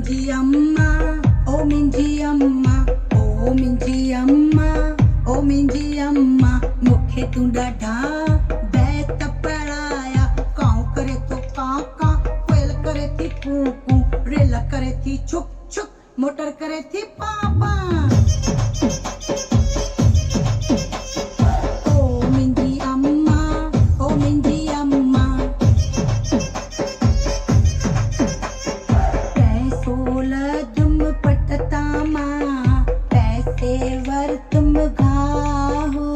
minji amma, oh minji amma, oh minji amma, oh minji amma, मुखे तू डाढा बैत पड़ाया, काऊ करे तो काका, कोयल करे थी कूकू, रेल करे थी छुक छुक, मोटर करे थी पापा। ओ मिंजी अम्मा, ओ मिंजी अम्मा, पैसोल तुम पटतामा, पैसे वर तुम घाहो,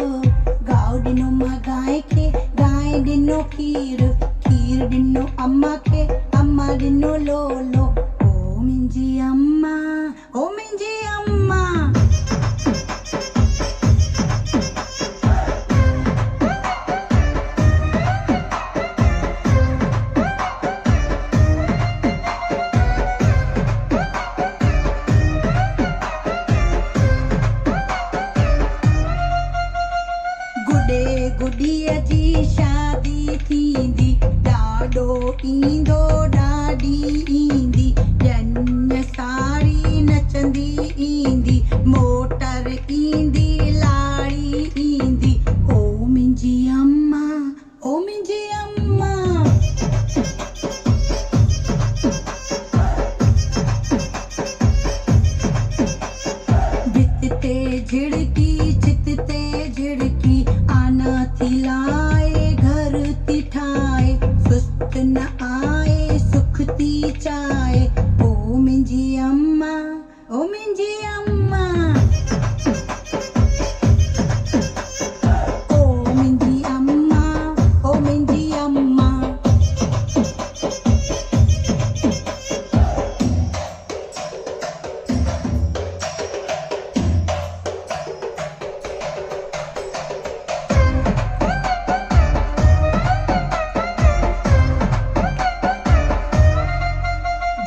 गाव दिनो मां गाय के, गाय दिनो खीर, खीर दिनो अम्मा के, अम्मा दिनो लोलो। ओ मिंजी अम्मा, ओ मिंजी अम्मा, गुडे गुडिया जी शादी थींदी, ॾाॾो ईंदो ॾाॾी ईंदी, ॼञ साड़ी नचंदी ईंदी, मोटर ईंदी लाड़ी ईंदी। ओ मिंजी अम्मा, ओ मिंजी अम्मा, जितते झिड़की जितते झिड़की, आना थी लाए घर थी ठाए, सुस्त न आए सुख थी चाहे। ओ मिंजी अम्मा, ओ मिंजी अम्मा, ओ मिंजी अम्मा, ओ मिंजी अम्मा,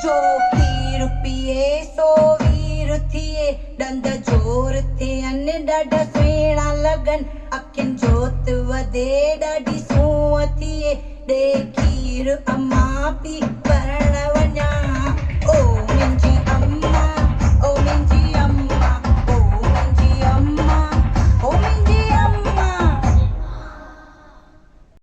जो खीर पिए सो वीर थिए, ॾंद जोर थियनि ॾाढा सुहिणा लॻनि, अखियुनि जोत वधे ॾाढी सूंहं थिए, ॾे खीर अम्मा पी पढ़ण वञा।